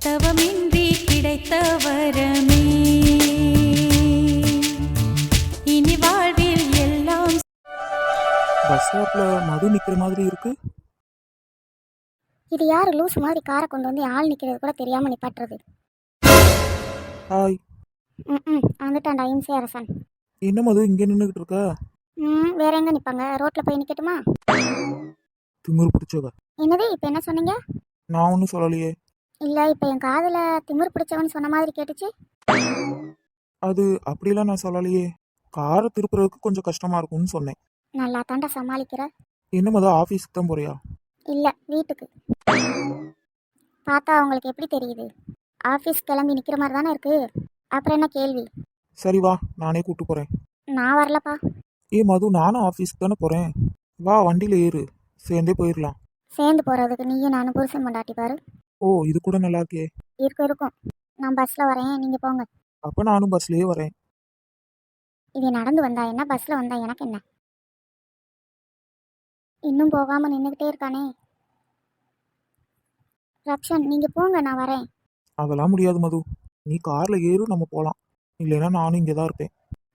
தவமின்றி கிடைத்த வரமே இனி வாழ்வில் எல்லாம். பஸ் ஸ்டாப்ல மது நிக்கிற மாதிரி இருக்கு. இது யாரு லூஸ் மாதிரி காரை கொண்டு வந்து ஆள் நிற்கிறது கூட தெரியாமல் நிப்பாட்டுறது? ஹாய். வந்துட்டான்டா இம்சை அரசன். என்ன மது இங்கே நின்றுகிட்டு இருக்க? வேற எங்கே நிற்பாங்க? ரோட்டில் போய் நிற்கட்டுமா? திமிரு பிடிச்சவ. என்னது இப்போ என்ன சொன்னீங்க? நான் ஒன்றும் சொல்லலையே. இல்லை, இப்போ என் காதில் திமிர் பிடிச்சவன்னு சொன்ன மாதிரி கேட்டுச்சு. அது அப்படிலாம் நான் சொல்லலையே. காரை திருப்புறதுக்கு கொஞ்சம் கஷ்டமா இருக்கும்னு சொன்னேன். நல்லா தாண்டா சமாளிக்கிற. என்ன மது ஆஃபீஸுக்கு தான் போறியா? இல்லை, வீட்டுக்கு. பார்த்தா அவங்களுக்கு எப்படி தெரியுது? ஆஃபீஸ் கிளம்பி நிற்கிற மாதிரி தானே இருக்கு. அப்புறம் என்ன கேள்வி? சரி வா, நானே கூப்பிட்டு போறேன். நான் வரலப்பா. மது நானும் ஆஃபீஸ்க்கு தானே போறேன். வா வண்டியில் ஏறு, சேர்ந்தே போயிடலாம். சேர்ந்து போகிறதுக்கு நீயும் நானும் புருஷன் பொண்டாட்டி பாரு. ஓ இது கூட நல்லா இருக்கே. இருக்கும். நான் பஸ்ஸில் வரேன், நீங்கள் போங்க. அப்போ நானும் பஸ்லேயே வரேன். இது நடந்து வந்தா என்ன, பஸ்ஸில் வந்தா எனக்கு என்ன? இன்னும் போகாமல் நின்றுக்கிட்டே இருக்கானே. ரக்ஷன் நீங்கள் போங்க, நான் வரேன். அதெல்லாம் முடியாது மது, நீ கார்ல ஏறு, நம்ம போகலாம். இல்லைன்னா நானும் இங்கே தான் இருப்பேன்.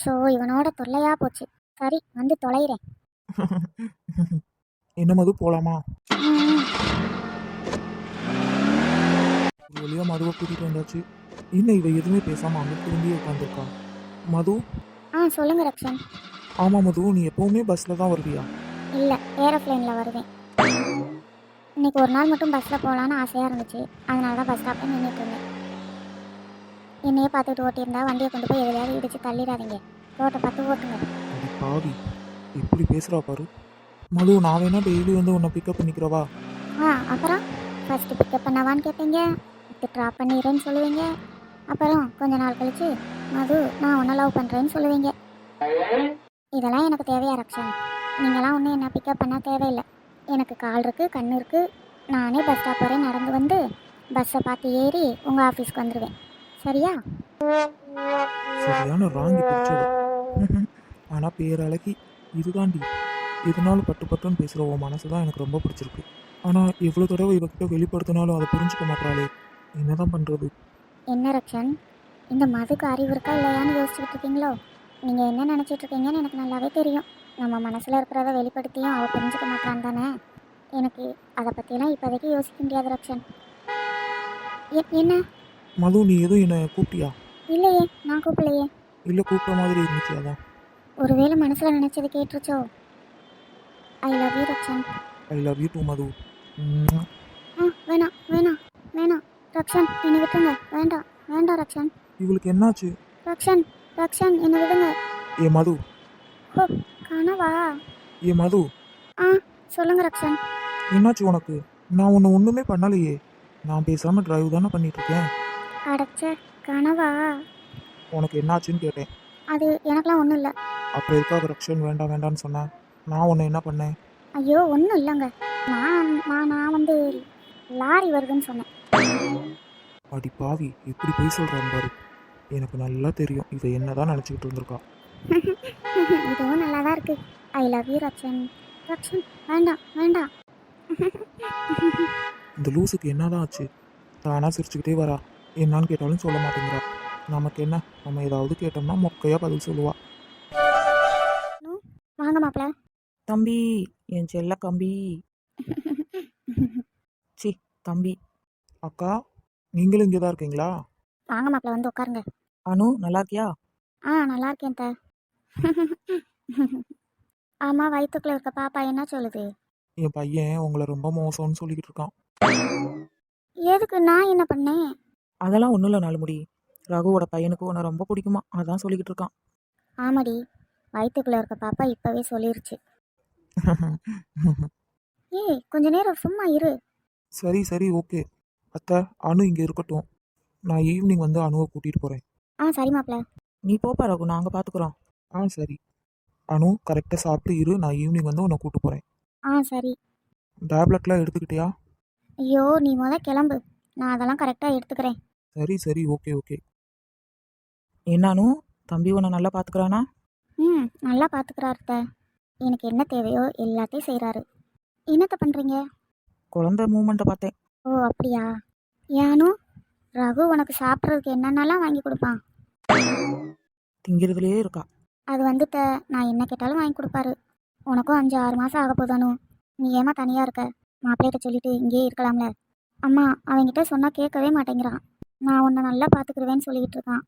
ஸோ இவனோட தொல்லையாக போச்சு. சரி வந்து தொலைகிறேன். என்ன மது போகலாமா? வழியாக மதுவை கூட்டிகிட்டு வந்தாச்சு. இன்னும் இவ எதுவுமே பேசாமல் அங்கே திரும்பி உட்காந்துருக்கா. மது. சொல்லுங்க ரக்ஷன். ஆமாம் மது, நீ எப்போவுமே பஸ்ஸில் தான் வருவியா? இல்லை, ஏரோப்ளேனில் வருவேன். இன்னைக்கு ஒரு நாள் மட்டும் பஸ்ஸில் போகலான்னு ஆசையாக இருந்துச்சு. அதனால தான் பஸ் ஸ்டாப்பில் நின்றுட்டு இருந்தேன். என்னையே பார்த்துட்டு ஓட்டியிருந்தா வண்டியை கொண்டு போய் எதையாவது இடிச்சு தள்ளிடாதீங்க. ரோட்டை பார்த்து ஓட்டுங்க. பாவி எப்படி பேசுகிறா பாரு. மது நான் வேணா டெய்லி வந்து உன்னை பிக்கப் பண்ணிக்கிறவா? அப்புறம் ஃபஸ்ட்டு பிக்கப் பண்ணவான்னு கேட்பீங்க, ட்ராப் பண்ணிடுறேன்னு சொல்லுவீங்க. அப்புறம் கொஞ்ச நாள் கழிச்சு மது நான் உன்னை லவ் பண்ணுறேன்னு சொல்லுவீங்க. இதெல்லாம் எனக்கு தேவையா ரக்ஷன்? நீங்களாம் ஒன்றும் என்ன பிக்கப் பண்ண தேவையில்லை. எனக்கு கால் இருக்குது, கண் இருக்குது. நானே பஸ் ஸ்டாப் வரை நடந்து வந்து பஸ்ஸை பார்த்து ஏறி உங்கள் ஆஃபீஸ்க்கு வந்துடுவேன். சரியா? சரியான ராங்கி பிடிச்சவ. ஆனால் பேரழகி இதுதாண்டி. எதுனாலும் பட்டு பட்டுன்னு பேசுகிற உன் மனசு தான் எனக்கு ரொம்ப பிடிச்சிருக்கு. ஆனால் எவ்வளோ தடவை இவகிட்ட வெளிப்படுத்தினாலும் அதை புரிஞ்சுக்க மாட்டாளே. என்னதான் பண்ணுறது? என்ன ரக்ஷன், இந்த மதுக்கு அறிவு இருக்கா இல்லையான்னு யோசிச்சுக்கிட்டு இருக்கீங்களோ? நீங்கள் என்ன நினச்சிட்டு இருக்கீங்கன்னு எனக்கு நல்லாவே தெரியும். நம்ம மனசில் இருக்கிறத வெளிப்படுத்தியும் அவள் புரிஞ்சுக்க மாட்டான் தானே. எனக்கு அதை பற்றிலாம் இப்போதைக்கு யோசிக்க முடியாது ரக்ஷன். என்ன மது, நீ எதுவும் என்னை கூப்பிட்டியா? இல்லையே, நான் கூப்பிடலையே. இல்லை, கூப்பிட்ட மாதிரி இருந்துச்சு அதான். ஒருவேளை மனசில் நினச்சது கேட்டுருச்சோ? I love you Rakshan. I love you too Madhu. வேணாம் வேணாம் வேணாம் ரக்ஷன், என்னை விட்டுருங்க. வேண்டாம் வேண்டாம் ரக்ஷன். இவளுக்கு என்னாச்சு? ரக்ஷன் ரக்ஷன், என்னை விடுங்க. மது. ஹோ, கனவா? மது. சொல்லுங்க ரக்ஷன். என்னாச்சு உனக்கு? நான் உன்னை ஒன்றுமே பண்ணலையே. நான் பேசாமல் டிரைவ் தானே பண்ணிகிட்ருக்கேன். அடைச்ச கனவா? உனக்கு என்னாச்சுன்னு கேட்டேன். அது எனக்குலாம் ஒன்றும் இல்லை. அப்புறம் எதுக்காக ரக்ஷன் வேண்டாம் வேண்டான்னு சொன்னேன்? நான் உன்னை என்ன பண்ணேன்? ஐயோ ஒன்றும் இல்லைங்க. நான் வந்து லாரி வருதுன்னு சொன்னேன். அடி பாவி, எப்படி போய் சொல்கிறான் பாரு. எனக்கு நல்லா தெரியும் இவ என்னதான் நினச்சிக்கிட்டு இருந்திருக்கா. இதுவும் நல்லா தான் இருக்கு. ஐ லவ் யூ ரக்ஷன். ரக்ஷன் வேண்டாம் வேண்டாம். இந்த லூஸுக்கு என்னதான் ஆச்சு? தானா சிரிச்சுக்கிட்டே வரா. என்னான்னு கேட்டாலும் சொல்ல மாட்டேங்கிறா. நமக்கு என்ன, நம்ம ஏதாவது கேட்டோம்னா மொக்கையா பதில் சொல்லுவா. வாங்க மாப்பிள்ள. தம்பி, என் செல்ல கம்பி. சி தம்பி. அக்கா, நீங்களும் இங்கே தான் இருக்கீங்களா? வாங்க மாப்பிள்ள, வந்து உட்காருங்க. அனு, நல்லா இருக்கியா? நல்லா இருக்கேன் த. ஆமாம், வயிற்றுக்குள்ள இருக்க பாப்பா என்ன சொல்லுது? என் பையன் உங்களை ரொம்ப மோசம்னு சொல்லிக்கிட்டு இருக்கான். எதுக்கு? நான் என்ன பண்ணேன்? அதெல்லாம் ஒன்றும் இல்லை நாலுமுடி. ரகுவோட பையனுக்கு உன்னை ரொம்ப பிடிக்குமா, அதான் சொல்லிக்கிட்டு இருக்கான். ஆமாடி, வயிற்றுக்குள்ள இருக்க பாப்பா இப்போவே சொல்லிருச்சு. ஏய், கொஞ்ச நேரம் சும்மா இரு. சரி சரி ஓகே. அத்தை, அனு இங்கே இருக்கட்டும். நான் ஈவினிங் வந்து அணுவை கூட்டிகிட்டு போகிறேன். சரி மாப்பிள்ள. நீ போப்பா ரகு, நாங்கள் பார்த்துக்குறோம். சரி அனு, கரெக்டாக சாப்பிட்டு இரு. நான் ஈவினிங் வந்து உன்னை கூப்பிட்டு போகிறேன். சரி. டேப்லெட்லாம் எடுத்துக்கிட்டியா? ஐயோ, நீ கிளம்பு. நான் அதெல்லாம் கரெக்டாக எடுத்துக்கிறேன். சரி சரி ஓகே ஓகே. என்னானு, தம்பி உன்னை நல்லா பார்த்துக்கிறானா? நல்லா பார்த்துக்கிறாரு. எனக்கு என்ன தேவையோ எல்லாத்தையும் செய்கிறாரு. என்னத்தை பண்ணுறீங்க? குழந்தை மூமெண்ட்டை பார்த்தேன். ஓ அப்படியா? ஏனு ரகு உனக்கு சாப்பிட்றதுக்கு என்னென்னலாம் வாங்கி கொடுப்பான். திங்கிறதுலேயே இருக்கா. அது வந்துட்ட நான் என்ன கேட்டாலும் வாங்கி கொடுப்பாரு. உனக்கும் 5-6 மாதம் ஆக போதானு. நீ ஏமா தனியாக இருக்க? மாப்பிள்ளைகிட்ட சொல்லிட்டு இங்கேயே இருக்கலாம்ல. அம்மா அவன்கிட்ட சொன்னால் கேட்கவே மாட்டேங்கிறான். நான் உன்னை நல்லா பார்த்துக்குருவேன்னு சொல்லிக்கிட்டு இருக்கான்.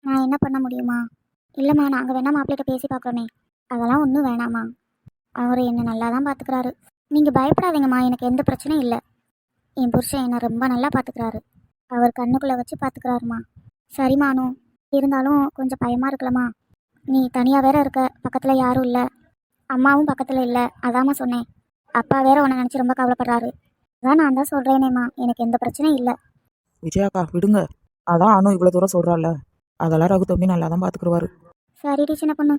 நான் என்ன பண்ண முடியுமா? இல்லைம்மா நாங்கள் வேணா மாப்பிள்ளைகிட்ட பேசி பார்க்குறோமே. அதெல்லாம் ஒன்றும் வேணாம்மா. அவர் என்னை நல்லா தான் பார்த்துக்கிறாரு. நீங்கள் பயப்படாதீங்கம்மா, எனக்கு எந்த பிரச்சனையும் இல்லை. என் புருஷன் என்னை ரொம்ப நல்லா பார்த்துக்கிறாரு. அவர் கண்ணுக்குள்ளே வச்சு பார்த்துக்கிறாருமா. சரிம்மானு, இருந்தாலும் கொஞ்சம் பயமாக இருக்கலம்மா. நீ தனியாக வேற இருக்க, பக்கத்தில் யாரும் இல்லை, அம்மாவும் பக்கத்தில் இல்லை. அதாம்மா சொன்னேன். அப்பா வேற உன்னை நினச்சி ரொம்ப கவலைப்படுறாரு. அதான் நான் தான் சொல்கிறேனேம்மா, எனக்கு எந்த பிரச்சனையும் இல்லை. விஜயாக்கா விடுங்க. அதான் அனு இவ்வளோ தூரம் சொல்கிறாள்ல, அதெல்லாம் ரகு தம்பி நல்லா தான் பார்த்துக்குருவாரு. சரிடி சின்ன பொண்ணு.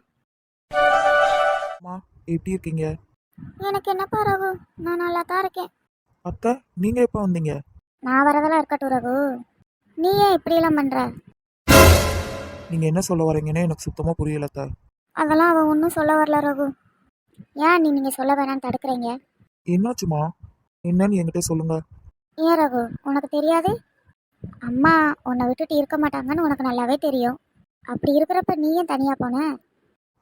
அம்மா எப்படி இருக்கீங்க? எனக்கு என்னப்பா ரகு, நான் நல்லா தான் இருக்கேன். அத்தை நீங்கள் எப்போ வந்தீங்க? நான் வரதெல்லாம் இருக்கட்டும் ரகு, நீ ஏன் இப்படியெல்லாம் பண்ணுற? நீங்கள் என்ன சொல்ல வரீங்கன்னு எனக்கு சுத்தமாக புரியல அத்தை. அதெல்லாம் அவன் ஒன்றும் சொல்ல வரல ரகு. ஏன் நீங்கள் சொல்ல வேணான்னு தடுக்கிறீங்க? என்னாச்சுமா? என்னன்னு என்கிட்ட சொல்லுங்க. ஏன் ரகு உனக்கு தெரியாது? அம்மா உன்னை விட்டுட்டு இருக்க மாட்டாங்கன்னு உனக்கு நல்லாவே தெரியும். அப்படி இருக்கிறப்ப நீ ஏன் தனியாக போன?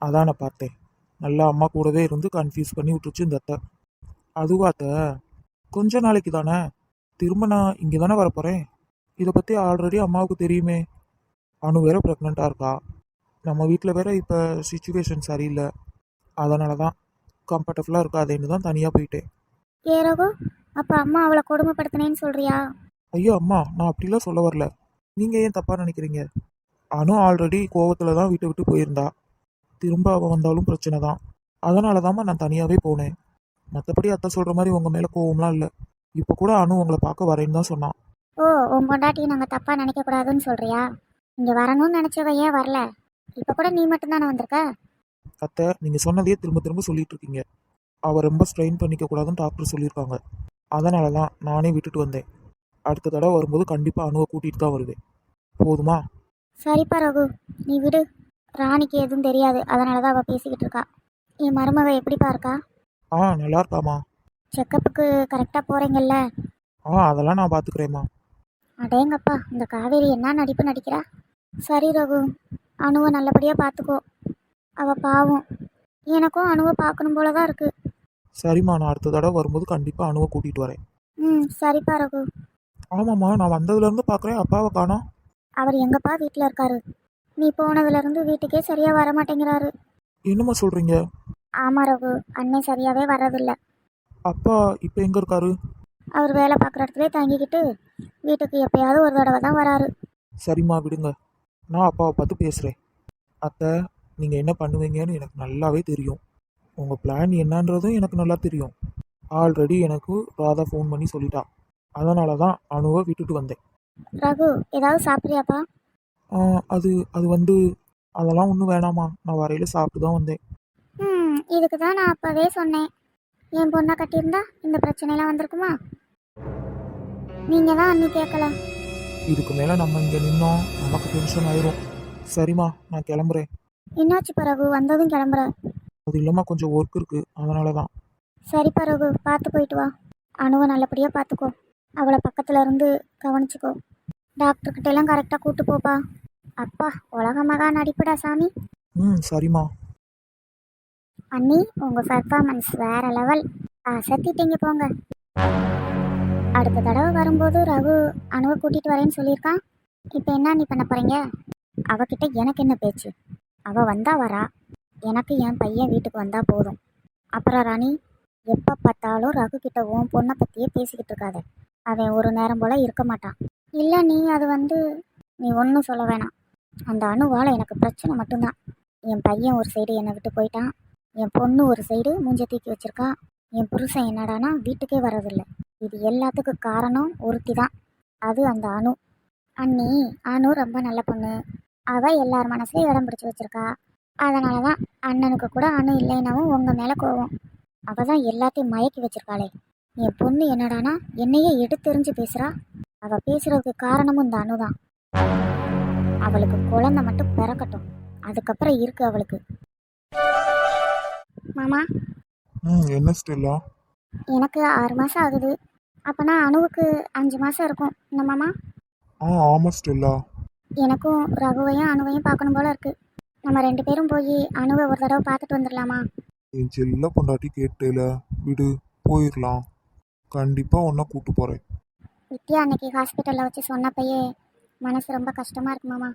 அதான் நான் பார்த்தேன். நல்லா அம்மா கூடவே இருந்து கன்ஃபியூஸ் பண்ணி விட்டுருச்சு இந்த அத்தை. அதுவா அத்தை? கொஞ்ச நாளைக்கு தானே, திரும்ப நான் இங்கே தானே வரப்போகிறேன். இதை பற்றி ஆல்ரெடி அம்மாவுக்கு தெரியுமே. அனு வேற ப்ரெக்னெண்ட்டாக இருக்கா. நம்ம வீட்டில் வேற இப்போ சுச்சுவேஷன் சரியில்லை. அதனால தான் கம்ஃபர்டபுளாக இருக்காதேன்னு தான் தனியாக போயிட்டேன். ஏ ரகு, அப்போ அம்மா அவளை கொடுமைப்படுத்தினேன்னு சொல்கிறியா? ஐயோ அம்மா, நான் அப்படிலாம் சொல்ல வரல. நீங்கள் ஏன் தப்பாக நினைக்கிறீங்க? அனு ஆல்ரெடி கோவத்தில் தான் வீட்டை விட்டு போயிருந்தா. திரும்ப அவள் வந்தாலும் பிரச்சனை தான். அதனால தாம்மா நான் தனியாகவே போனேன். மற்றபடி அத்தை சொல்கிற மாதிரி உங்கள் மேலே கோவம்லாம் இல்லை. இப்போ கூட அனு உங்களை பார்க்க வரேன்னு தான் சொன்னான். ஓ, உன் பொண்டாட்டி நாங்கள் தப்பாக நினைக்கக்கூடாதுன்னு சொல்கிறியா? இங்கே வரணும்னு நினச்சவ ஏன் வரல? இப்போ கூட நீ மட்டும்தானே வந்திருக்க. அத்தை நீங்கள் சொன்னதையே திரும்ப திரும்ப சொல்லிட்டு இருக்கீங்க. அவள் ரொம்ப ஸ்ட்ரெயின் பண்ணிக்க கூடாதுன்னு டாக்டர் சொல்லியிருக்காங்க. அதனால தான் நானே விட்டுட்டு வந்தேன். அடுத்த தடவை வரும்போது கண்டிப்பாக அணுவை கூட்டிகிட்டு தான் வருவேன். போதுமா? சரிப்பா ரகு, நீ விடு. ராணிக்கு எதுவும் தெரியாது, அதனால தான் அவள் பேசிக்கிட்டு இருக்கா. என் மருமக எப்படிப்பா இருக்கா? நல்லா இருக்காம்மா. செக்கப்புக்கு கரெக்டாக போகிறீங்கல்ல? அதெல்லாம் நான் பார்த்துக்கிறேம்மா. அடேங்கப்பா, இந்த காவேரி என்ன நடிப்பு நடிக்கிறா. சரி ரகு, அணுவை நல்லபடியாக பார்த்துக்கோ. அவள் பாவம். எனக்கும் அணுவை பார்க்கணும் போல தான் இருக்குது. சரிம்மா, நான் அடுத்த தடவை வரும்போது கண்டிப்பாக அணுவை கூட்டிகிட்டு வரேன். சரிப்பா ரகு. ஆமாம்மா, நான் வந்ததுலேருந்து பார்க்குறேன் அப்பாவை காணோம். அவர் எங்கப்பா வீட்டில் இருக்காரு. நீ போனதுலேருந்து வீட்டுக்கே சரியாக வர மாட்டேங்கிறாரு. என்னம்மா சொல்கிறீங்க? ஆமாம் ரகு, அண்ணன் சரியாகவே வர்றதில்ல. அப்பா இப்போ எங்கே இருக்காரு? அவர் வேலை பார்க்குற இடத்துல தங்கிக்கிட்டு வீட்டுக்கு எப்பயாவது ஒரு தடவை தான் வராரு. சரிம்மா விடுங்க, நான் அப்பாவை பார்த்து பேசுகிறேன். அத்தை, நீங்கள் என்ன பண்ணுவீங்கன்னு எனக்கு நல்லாவே தெரியும். உங்கள் பிளான் என்னன்றதும் எனக்கு நல்லா தெரியும். ஆல்ரெடி எனக்கு ராதா ஃபோன் பண்ணி சொல்லிட்டா. அதனால தான் அணுவை விட்டுட்டு வந்தேன். ரகு, ஏதாவது சாப்பிட்றியாப்பா? அது அது வந்து அதெல்லாம் ஒன்றும் வேணாமா, நான் வரையில் சாப்பிட்டு தான் வந்தேன். இதுக்கு தான் நான் அப்போவே சொன்னேன். என் பொண்ணை கட்டியிருந்தா இந்த பிரச்சனைலாம் வந்திருக்குமா? நீங்கள் தான் அன்னி கேட்கல. இதுக்கு மேலே நம்ம இங்கே நின்னோம் நமக்கு டென்ஷன் ஆயிரும். சரிம்மா, நான் கிளம்புறேன். என்னாச்சு பிறகு வந்ததும் கிளம்புற? அது இல்லாமல் கொஞ்சம் ஒர்க் இருக்குது, அதனால தான். சரி பிறகு, பார்த்து போயிட்டு வா. அணுவை நல்லபடியாக பார்த்துக்கோ. அவளை பக்கத்தில் இருந்து கவனிச்சுக்கோ. டாக்டர்கிட்ட எல்லாம் கரெக்டாக கூட்டு போப்பா. அப்பா, உலகமாக நடிப்புடா சாமி. சரிம்மா. அண்ணி, உங்கள் பர்ஃபார்மன்ஸ் வேற லெவல். அசத்திட்டீங்க போங்க. அடுத்த தடவை வரும்போது ரகு அணுவை கூட்டிகிட்டு வரேன்னு சொல்லியிருக்கான். இப்போ என்ன நீ பண்ண போகிறீங்க? அவகிட்ட எனக்கு என்ன பேச்சு? அவள் வந்தா வரா, எனக்கு என் பையன் வீட்டுக்கு வந்தால் போதும். அப்புறம் ராணி, எப்போ பார்த்தாலும் ரகு கிட்ட உன் பொண்ணை பற்றியே பேசிக்கிட்டு இருக்காத. அவன் ஒரு நேரம் போல் இருக்க மாட்டான். இல்லை நீ அது நீ ஒன்றும் சொல்ல வேணாம். அந்த அணுவால் எனக்கு பிரச்சனை மட்டும்தான். என் பையன் ஒரு சைடு என்னை விட்டு போயிட்டான், என் பொண்ணு ஒரு சைடு மூஞ்ச தூக்கி வச்சிருக்கா, என் புருஷன் என்னடானா வீட்டுக்கே வர்றதில்ல. இது எல்லாத்துக்கும் காரணம் ஒருத்தி தான், அது அந்த அணு. அண்ணி, அணு ரொம்ப நல்ல பொண்ணு. அவள் எல்லார் மனசுலையும் இடம் பிடிச்சி வச்சிருக்கா. அதனால தான் அண்ணனுக்கு கூட அணு இல்லைனாவும் உங்கள் மேலே கோவம். அவள் தான் எல்லாத்தையும் மயக்கி வச்சிருக்காளே. என் பொண்ணு என்னடானா என்னையே எடுத்தெறிஞ்சு பேசுகிறா. அவள் பேசுகிறதுக்கு காரணமும் இந்த அணு தான். அவளுக்கு குழந்தை மட்டும் பிறக்கட்டும், அதுக்கப்புறம் இருக்கு அவளுக்கு. மாமா, என்ன ஸ்டெல்லா? எனக்கு 6 மாதம் ஆகுது. அப்போனா அணுவுக்கு 5 மாதம் இருக்கும். என்ன மாமா? ஆமாம் ஸ்டெல்லா. எனக்கும் ரகுவையும் அணுவையும் பார்க்கணும் போல இருக்கு. நம்ம 2 பேரும் போய் அணுவை ஒரு தடவை பார்த்துட்டு வந்துடலாமா? என் செல்ல பொண்டாட்டி கேட்டேல, விடு, போயிடலாம். கண்டிப்பாக உன்னை கூட்டு போகிறேன். வித்யா அன்னைக்கு ஹாஸ்பிட்டலில் வச்சு சொன்னப்பயே மனசு ரொம்ப கஷ்டமாக இருக்கு மாமா.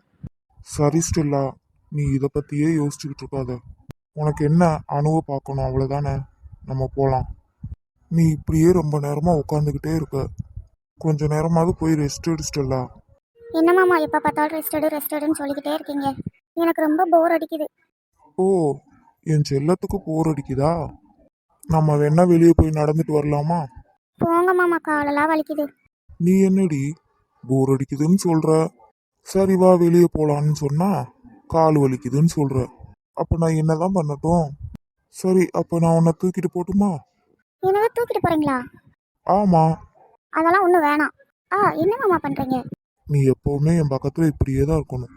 சரி ஸ்டெல்லா, நீ இதை பற்றியே யோசிச்சுக்கிட்டு இருக்காத. உனக்கு என்ன, அணுவை பார்க்கணும் அவ்வளோதானே, நம்ம போகலாம். நீ இப்படியே ரொம்ப நேரமாக உட்காந்துக்கிட்டே இருக்க. கொஞ்ச நேரமாவது போய் ரெஸ்ட் எடு ஸ்டெல்லா. என்ன மாமா எப்போ பார்த்தாலும் ரெஸ்டடுன்னு சொல்லிக்கிட்டே இருக்கீங்க. எனக்கு ரொம்ப போர் அடிக்குது. ஓ, என் செல்லத்துக்கு போர் அடிக்குதா? நம்ம வேணா வெளியே போய் நடந்துட்டு வரலாமா? போங்க மாமா, காலெல்லாம் வலிக்குது. நீ என்னடி போர் அடிக்குதுன்னு சொல்ற, சரி வா வெளியே போலான்னு சொன்னா கால் வலிக்குதுன்னு சொல்ற. அப்ப நான் என்னதான் பண்ணட்டும்? சரி, அப்ப நான் உன்னை தூக்கிட்டு போட்டுமா? என்னவே தூக்கிட்டு போறீங்களா? ஆமா. அதெல்லாம் ஒன்றும் வேணாம். என்ன மாமா பண்ணுறீங்க? நீ எப்பவுமே என் பக்கத்துல இப்படியே தான் இருக்கணும்.